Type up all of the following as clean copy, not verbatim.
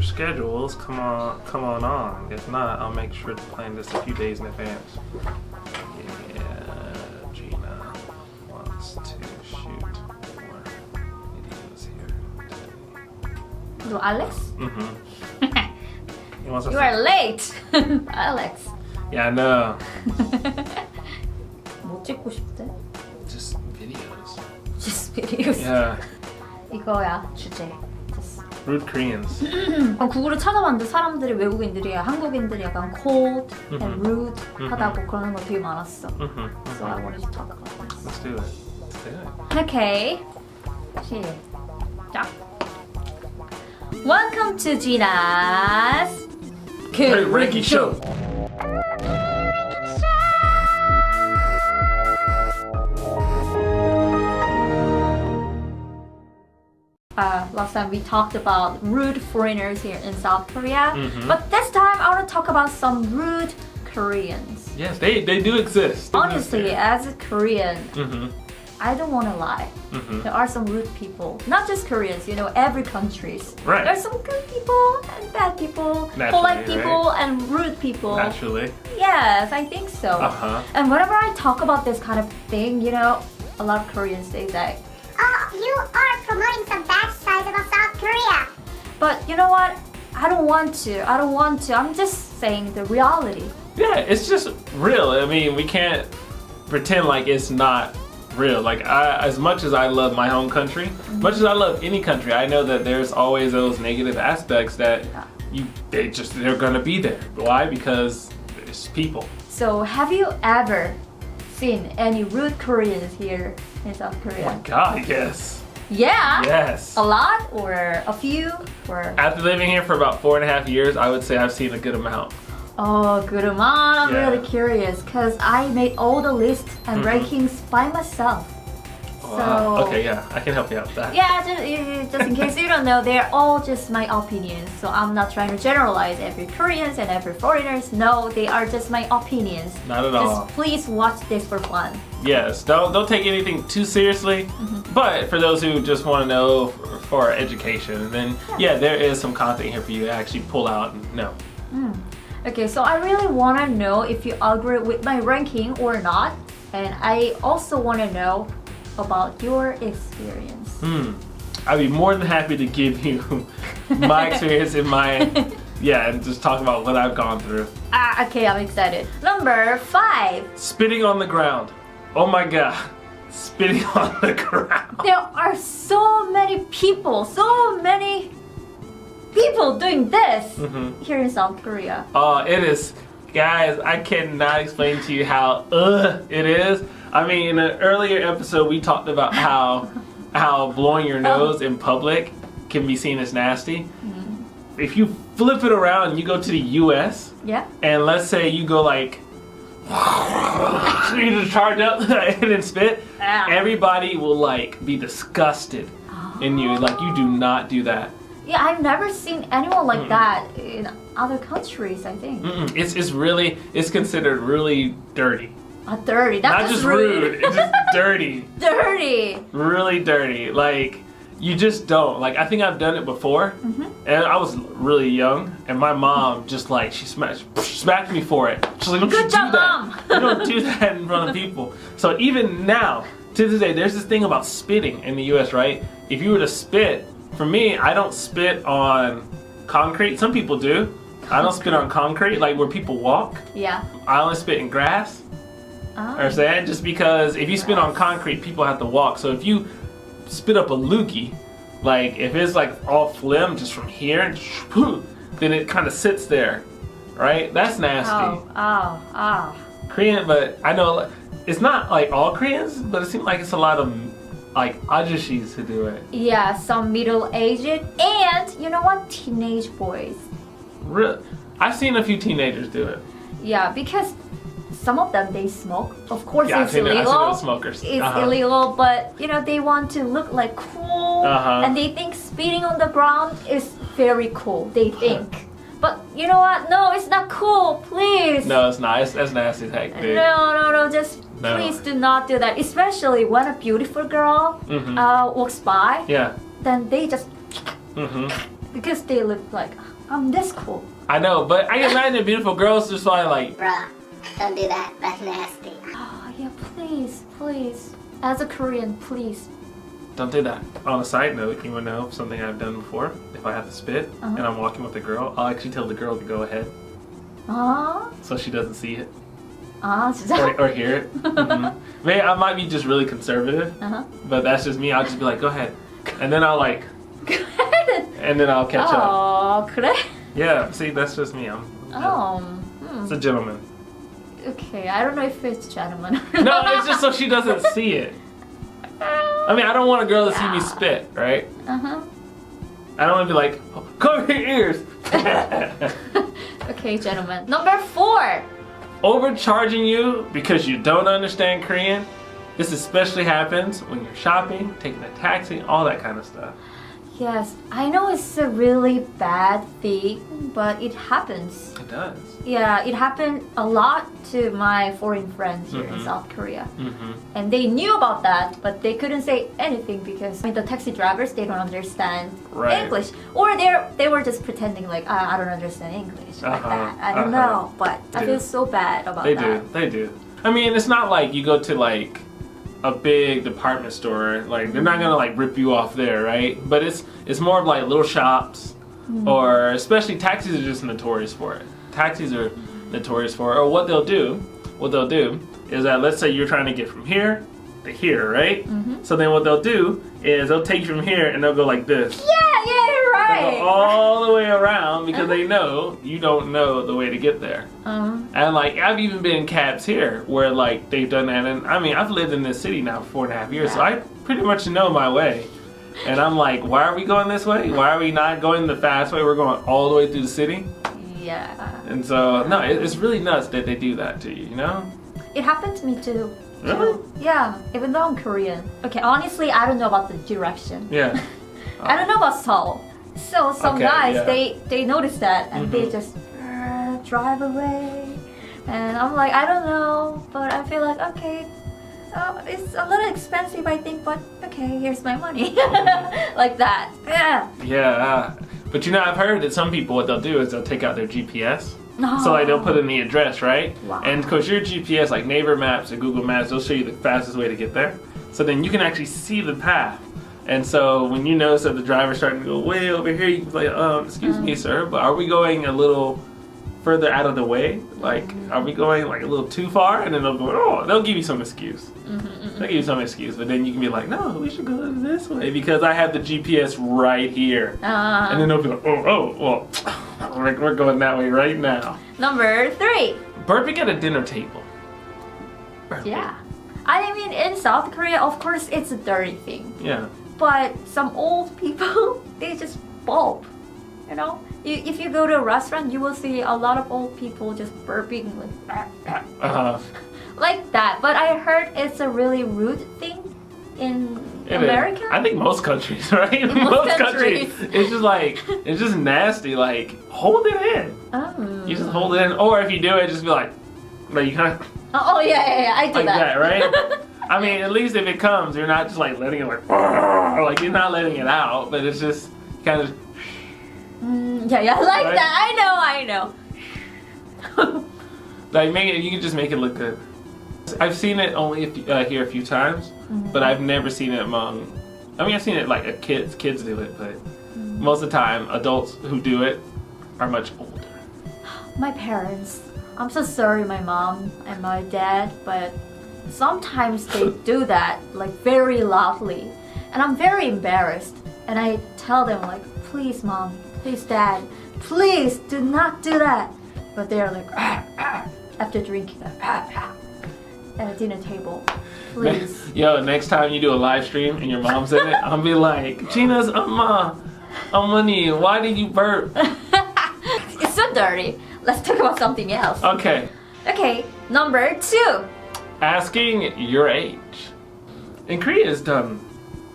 schedules, come on. If not, I'll make sure to plan this a few days in advance. Yeah, Gina wants to shoot more videos here today. No, Alex? He wants us You to- are late, Alex. Yeah, I know. 뭐 찍고 싶대? Just videos. Just videos. Yeah. 이거야 주제. Just. Rude Koreans. 구글을 찾아봤는데 사람들이 외국인들이 한국인들이 약간 cold and rude 하다고 그러는 거 되게 많았어. So I wanted to talk about this. Let's do it. Let's do it. Okay. 시작. Welcome to Gina's Great Ranking Show. Last time we talked about rude foreigners here in South Korea, but this time I want to talk about some rude Koreans. Yes, they do exist. They Honestly, exist. as a Korean, I don't want to lie. There are some rude people, not just Koreans, you know, every countries. Right. There's some good people and bad people, Naturally, polite people right? and rude people. Naturally. Yes, I think so. And whenever I talk about this kind of thing, you know, a lot of Koreans say that, Oh, you are promoting some bad sides about South Korea. but you know what? I don't want to. I'm just saying the reality. Yeah, it's just real. I mean, we can't pretend like it's not real. Like, as much as I love my home country, much as I love any country, I know that there's always those negative aspects that they're gonna be there. Why? Because it's people. So, have you ever seen any rude Koreans here in South Oh my Korea? God, yes. Yeah. Yes. A lot or a few or After living here for about 4.5 years, I would say I've seen a good amount. oh, good amount. I'm Yeah. really curious because I made all the lists and rankings by myself. Wow. So Okay, yeah, I can help you out with that. yeah, just in case you don't know, they're all just my opinions. So I'm not trying to generalize every Koreans and every foreigners. No, they are just my opinions. Not at Just all. please watch this for fun. Yes, don't take anything too seriously. But for those who just want to know for education, then yeah, there is some content here for you to actually pull out and know. Okay, so I really want to know if you agree with my ranking or not. And I also want to know about your experience. I'd be more than happy to give you my experience in and just talk about what I've gone through. Okay, I'm excited. Number 5. Spitting on the ground. Oh my God. Spitting on the ground. There are so many people doing this here in South Korea. It is, guys, I cannot explain to you how it is. I mean, in an earlier episode, we talked about how blowing your nose in public can be seen as nasty. If you flip it around and you go to the US, Yeah? and let's say you go like, you just charge up and then spit, everybody will like be disgusted in you. Like, you do not do that. Yeah, I've never seen anyone like that in other countries, I think. It's considered really dirty. Dirty. That's Not just rude, it's just dirty. Dirty. Really dirty. Like, you just don't. Like, I think I've done it before, and I was really young, and my mom just like, she smacked me for it. She's like, don't Good you job, do that. Mom. You don't do that in front of people. So even now, to this day, there's this thing about spitting in the US, right? If you were to spit, for me, I don't spit on concrete. Some people do. I don't spit on concrete, like where people walk. Yeah. I only spit in grass. Understand? Just because if you spit on concrete, people have to walk. So if you spit up a loogie, like if it's like all phlegm just from here, then it kind of sits there, right? That's nasty. Oh. Korean, but I know it's not like all Koreans, but it seems like it's a lot of like ajushis who do it. Yeah, some middle-aged and you know what? Teenage boys. I've seen a few teenagers do it. Yeah, because some of them they smoke. Of course, Yeah, it's I've seen illegal. those smokers. It's illegal, but you know they want to look like cool, and they think spitting on the ground is very cool. They think, but you know what? No, it's not cool. Please. No, it's not. That's nasty as heck, dude. No. Just No. please do not do that. Especially when a beautiful girl walks by. Yeah. Then they just because they look like I'm this cool. I know, but I can imagine beautiful girls just like, Bruh, don't do that. That's nasty. Oh yeah, please. As a Korean, please. don't do that. On a side note, you want to know something I've done before? If I have to spit and I'm walking with a girl, I'll actually tell the girl to go ahead. So she doesn't see it. Or hear it. Maybe I might be just really conservative, but that's just me. I'll just be like, go ahead. And then I'll like, and then I'll catch up. 그래? Yeah, see, that's just me. It's a gentleman. Okay, I don't know if it's gentleman. No, it's just so she doesn't see it. I mean, I don't want a girl to see me spit, right? I don't want to be like, oh, cover your ears. Okay, gentlemen. Number 4. Overcharging you because you don't understand Korean. This especially happens when you're shopping, taking a taxi, all that kind of stuff. Yes, I know it's a really bad thing, but it happens. It does. Yeah, it happened a lot to my foreign friends here in South Korea. And they knew about that, but they couldn't say anything because the taxi drivers, they don't understand English. Or they were just pretending like, I don't understand English, like that. I don't know, but I feel so bad about that. They do. I mean, it's not like you go to like a big department store, like they're not gonna like rip you off there, right? But it's more of like little shops, or especially taxis are just notorious for it. Taxis are notorious for it. Or what they'll do is that, let's say you're trying to get from here to here, right? So then what they'll do is they'll take you from here and they'll go like this. Yeah, you're right. They'll go all the way around because they know you don't know the way to get there. And like, I've even been in cabs here where like they've done that, and I mean, I've lived in this city now for 4.5 years, so I pretty much know my way. And I'm like, why are we going this way? Why are we not going the fast way? We're going all the way through the city. Yeah. And so, no, it's really nuts that they do that to you, you know? It happened to me too. Really? Yeah, even though I'm Korean. Okay, honestly, I don't know about the direction. Yeah. I don't know about Seoul. So some guys, yeah. they notice that and they just drive away. And I'm like, I don't know, but I feel like, okay, it's a little expensive, I think, but okay, here's my money. Like that. Yeah. Yeah. But you know, I've heard that some people, what they'll do is they'll take out their GPS. So like they'll put in the address, right? Wow. And of course your GPS, like Naver Maps or Google Maps, they'll show you the fastest way to get there. So then you can actually see the path. And so when you notice that the driver's starting to go way over here, you can be like, excuse me, sir, but are we going a little further out of the way? Like, are we going like a little too far? And then they'll go, they'll give you some excuse. They'll give you some excuse, but then you can be like, no, we should go this way because I have the GPS right here. And then they'll be like, well, we're going that way right now. Number 3. Burping at a dinner table. Burping. Yeah. I mean, in South Korea, of course, it's a dirty thing. Yeah. But some old people, they just burp. You know? If you go to a restaurant, you will see a lot of old people just burping like like that. But I heard it's a really rude thing in America. I think most countries, right? In most countries. It's just like, it's just nasty. Like, hold it in. You just hold it in. Or if you do it, just be like you kind of. Oh yeah, I do like that, right? I mean, at least if it comes, you're not just like letting it like, or like you're not letting it out, but it's just kind of. Yeah, like right? That. I know. Like you can just make it look good. I've seen it only here a few times, but I've never seen it among. I mean, I've seen it like kids do it, but most of the time, adults who do it are much older. My parents. I'm so sorry, my mom and my dad, but sometimes they do that like very loudly, and I'm very embarrassed. And I tell them like, please, mom, please, dad, please do not do that. But they're like, after drinking at a dinner table, please. Yo, next time you do a live stream and your mom's in it, I'll be like, Gina's Amani, why did you burp? It's so dirty. Let's talk about something else. Okay. Okay, number 2. Asking your age. In Korea it's done,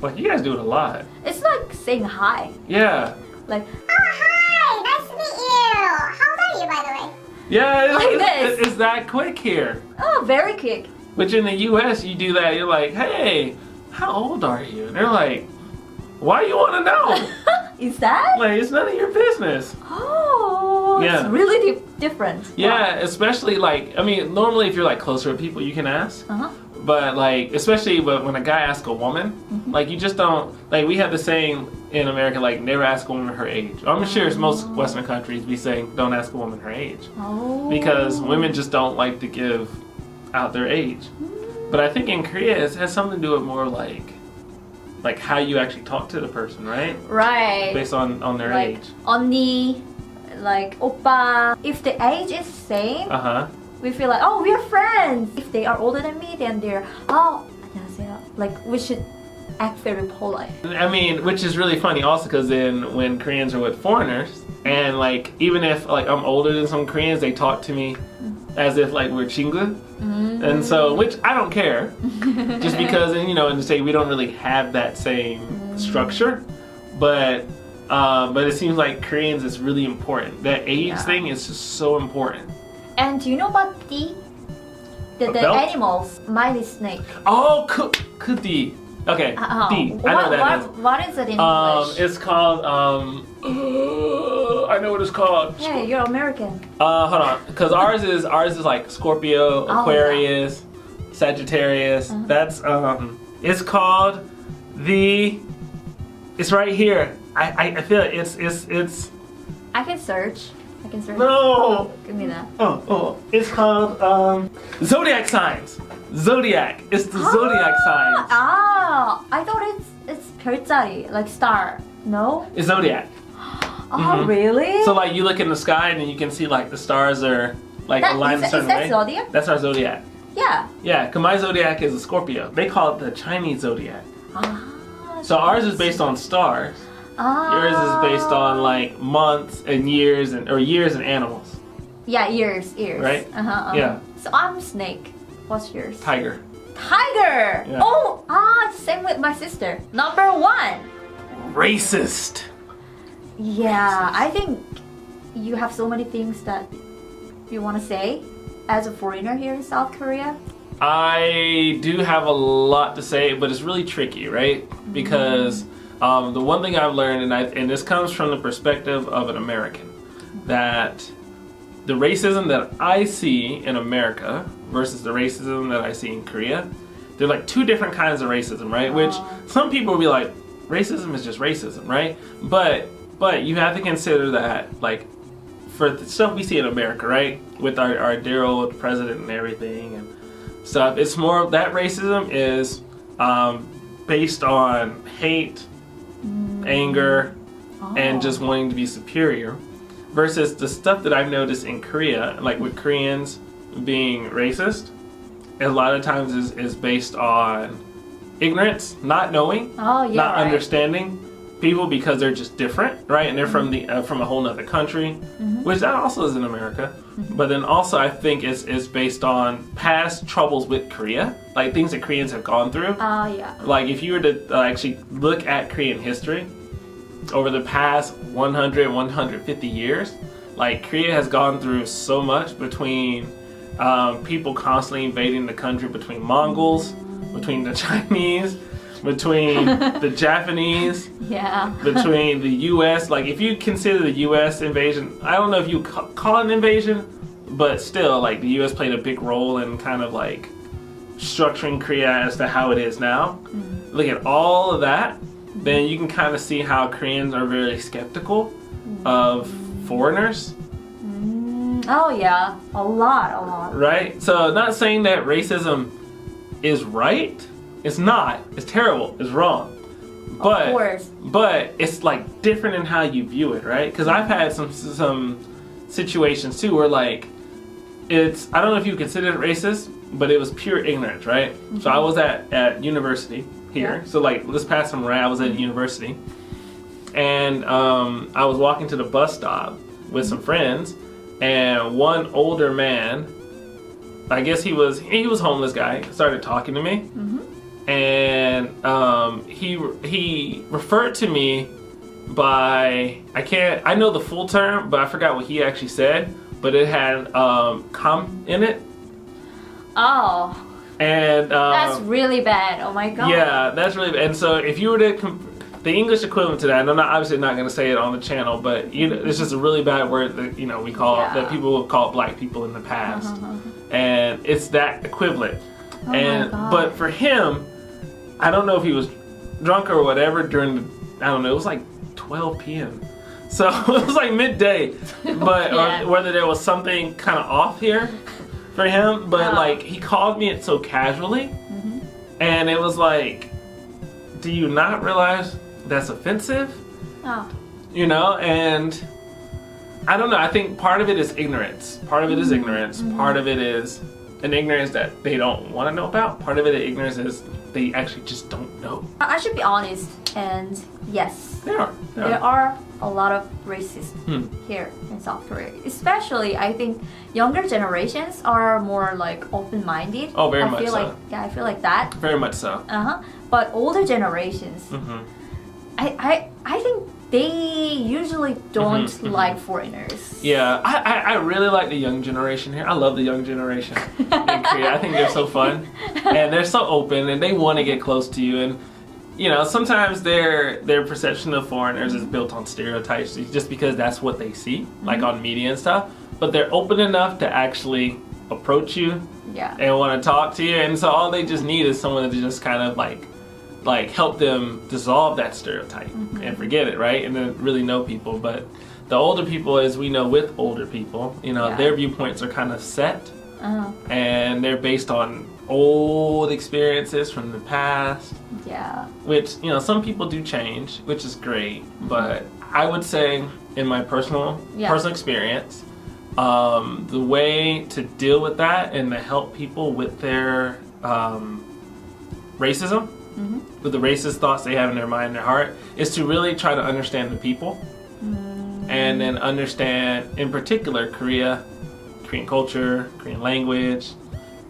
like you guys do it a lot. It's like saying hi. Yeah. Like, hi, nice to meet you. How old are you, by the way? Yeah, it's that quick here. Oh, very quick. But in the US, you do that, you're like, hey, how old are you? And they're like, why do you want to know? Is that? Like, it's none of your business. Oh, Yeah. it's really different. Yeah, especially like, I mean, normally if you're like closer to people, you can ask. Uh-huh. But like, especially when a guy asks a woman, like you just don't, like we have the saying in America, like never ask a woman her age. I'm sure it's most Western countries be saying don't ask a woman her age. Oh. Because women just don't like to give out their age. But I think in Korea it has something to do with more like how you actually talk to the person, right? Right. Based on their like, age. 언니, like 오빠. If the age is same, Uh-huh. we feel like, oh, we're friends. If they are older than me, then they're, oh, 안녕하세요. Like, we should act very polite. I mean, which is really funny also because then when Koreans are with foreigners, and like even if like I'm older than some Koreans, they talk to me as if like we're 친구. And so, which I don't care, just because, and you know, in the States we don't really have that same structure, but it seems like Koreans is really important. That age thing is just so important. And do you know about the belt? animals? Mine is snake. Oh, kuti. Okay, di. I know that is. What is it in English? It's called I know what it's called. Hey, you're American. Hold on, because ours is like Scorpio, Aquarius, Sagittarius. That's it's called it's right here. I feel it's. I can search. No. Oh, give me that. Oh, it's called zodiac signs. Zodiac. It's the zodiac signs. Ah, I thought it's 별자리, like star. No? It's zodiac. Oh, really? So like you look in the sky and then you can see like the stars are like aligned a certain way. Is that zodiac? That's our zodiac. Yeah. Yeah, because my zodiac is a Scorpio. They call it the Chinese zodiac. So ours is based on stars. Yours is based on like months and years or years and animals. Yeah, ears. Right? Yeah. So I'm snake. What's yours? Tiger. Tiger! Yeah. Oh, same with my sister. Number 1. Racist. Yeah, I think you have so many things that you want to say as a foreigner here in South Korea. I do have a lot to say, but it's really tricky, right? Because the one thing I've learned, and this comes from the perspective of an American, that the racism that I see in America versus the racism that I see in Korea, they're like two different kinds of racism, right? Which some people will be like, racism is just racism, right? But you have to consider that, like, for the stuff we see in America, right? With our dear old president and everything and stuff, it's more, that racism is based on hate, anger, and just wanting to be superior. Versus the stuff that I've noticed in Korea, like with Koreans being racist, a lot of times is based on ignorance, not knowing, not understanding people because they're just different, right? And they're from a whole nother country, which that also is in America. But then also I think it's based on past troubles with Korea, like things that Koreans have gone through. Like if you were to actually look at Korean history, over the past 100, 150 years, like Korea has gone through so much between people constantly invading the country, between Mongols, between the Chinese, between the Japanese, between the U.S. Like if you consider the U.S. invasion, I don't know if you call it an invasion, but still, like the U.S. played a big role in kind of like structuring Korea as to how it is now. Look at all of that. Then you can kind of see how Koreans are very skeptical of foreigners. Oh yeah, a lot. Right? So not saying that racism is right. It's not. It's terrible. It's wrong. But, of course. But it's like different in how you view it, right? Because I've had some situations too where like it's, I don't know if you consider it racist, but it was pure ignorance, right? So I was at university here. So like this past summer I was at university, and I was walking to the bus stop with some friends, and one older man, I guess he was homeless guy, started talking to me, and he referred to me by, I know the full term, but I forgot what he actually said, but it had "cum" in it. And that's really bad. Oh my god. Yeah, that's really bad. And so if you were to the English equivalent to that, and I'm obviously not going to say it on the channel, but it's just a really bad word that we call that people will call black people in the past, and it's that equivalent. But for him, I don't know if he was drunk or whatever during I don't know, it was like 12 p.m. So it was like midday, but or whether there was something kind of off here for him, but like he called me it so casually, and it was like, do you not realize that's offensive? And I don't know, I think part of it is ignorance. Part of it is ignorance. Part of it is an ignorance that they don't want to know about. Part of it, the ignorance is they actually just don't know. I should be honest, and yes, there are a lot of racists here in South Korea. Especially, I think younger generations are more like open-minded. Oh, very much so. I feel like that. Very much so. But older generations, I think they usually don't like foreigners. Yeah, I really like the young generation here. I love the young generation in Korea. I think they're so fun, and they're so open, and they want to get close to you. And sometimes their perception of foreigners is built on stereotypes, just because that's what they see, like on media and stuff. But they're open enough to actually approach you, and want to talk to you. And so all they just need is someone to just kind of like help them dissolve that stereotype and forget it, right? And then really know people. But the older people, as we know with older people, their viewpoints are kind of set, and they're based on old experiences from the past. Which, some people do change, which is great. But I would say, in my personal experience, the way to deal with that and to help people with their racism, with the racist thoughts they have in their mind and their heart, is to really try to understand the people, and then understand, in particular, Korean culture, Korean language.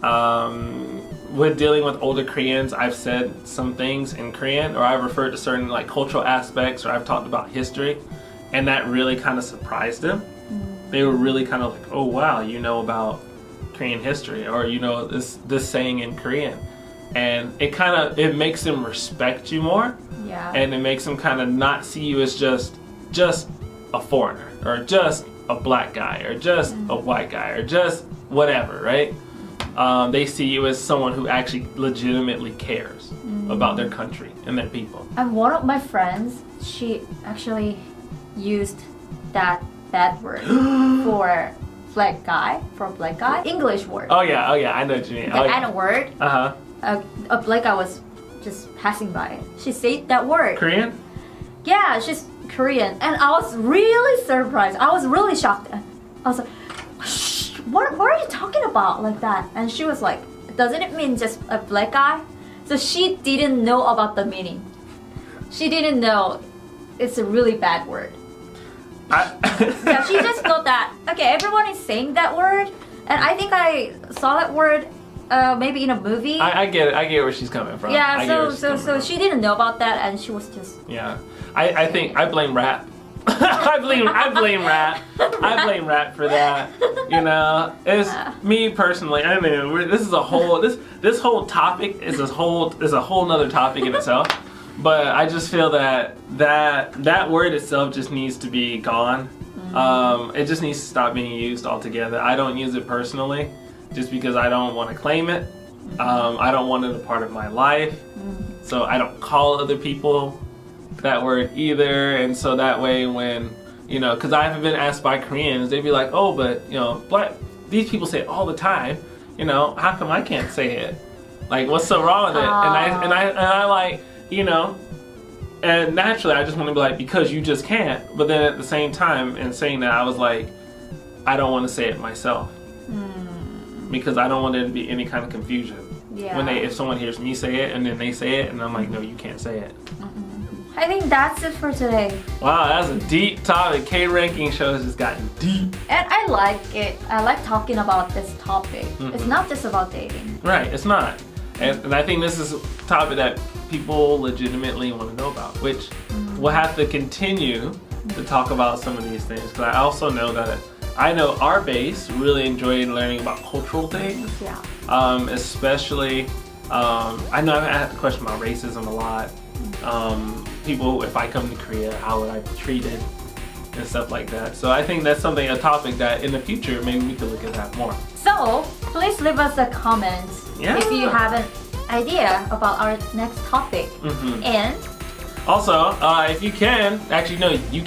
With dealing with older Koreans, I've said some things in Korean, or I've referred to certain cultural aspects, or I've talked about history, and that really kind of surprised them. They were really kind of like, oh wow, you know about Korean history, or this saying in Korean. And it makes them respect you more, and it makes them kind of not see you as just a foreigner, or just a black guy, or just a white guy, or just whatever, right? They see you as someone who actually legitimately cares about their country and their people. And one of my friends, she actually used that bad word for black guy, English word. Oh yeah, I know what you mean. The N word. A black guy was just passing by. She said that word. Korean? Yeah, she's Korean, and I was really surprised. I was really shocked. I was like, "Shh, what are you talking about like that?" And she was like, "Doesn't it mean just a black guy?" So she didn't know about the meaning. She didn't know it's a really bad word. She just thought that everyone is saying that word, and I think I saw that word maybe in a movie. I get it. I get where she's coming from. Yeah, so she didn't know about that, and she was just. Yeah, I think I blame rap. I blame rap. I blame rap for that. It's me personally. I mean, this is a whole this whole topic is a whole nother topic in itself. But I just feel that word itself just needs to be gone. It just needs to stop being used altogether. I don't use it personally, just because I don't want to claim it. I don't want it a part of my life. So I don't call other people that word either. And so that way when, because I haven't been asked by Koreans, they'd be like, oh, but, these people say it all the time. How come I can't say it? Like, what's so wrong with it? And I like, and naturally I just want to be like, because you just can't. But then at the same time, in saying that, I was like, I don't want to say it myself. Because I don't want there to be any kind of confusion. When if someone hears me say it and then they say it, and I'm like, no, you can't say it. I think that's it for today. Wow, that's a deep topic. K-ranking shows has gotten deep. And I like it. I like talking about this topic. It's not just about dating. Right, it's not. And I think this is a topic that people legitimately want to know about, which we'll have to continue to talk about some of these things. But I also know that our base really enjoyed learning about cultural things. Especially, I know I've had the question about racism a lot. people, if I come to Korea, how would I be treated and stuff like that. So I think that's something, a topic that in the future maybe we could look at that more. So please leave us a comment Yeah. if you have an idea about our next topic. And Also, if you can, actually no, you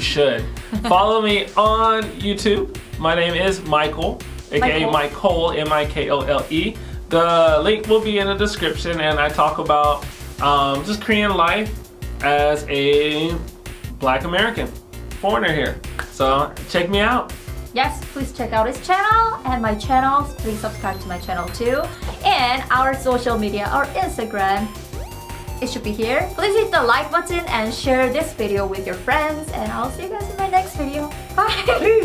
should follow me on YouTube. My name is MiKole, aka MiKole, MiKole. The link will be in the description, and I talk about just Korean life as a Black American foreigner here. So check me out. yes, please check out his channel and my channel. Please subscribe to my channel too. And our social media, our Instagram, it should be here. Please hit the like button and share this video with your friends. And I'll see you guys in my next video. Bye!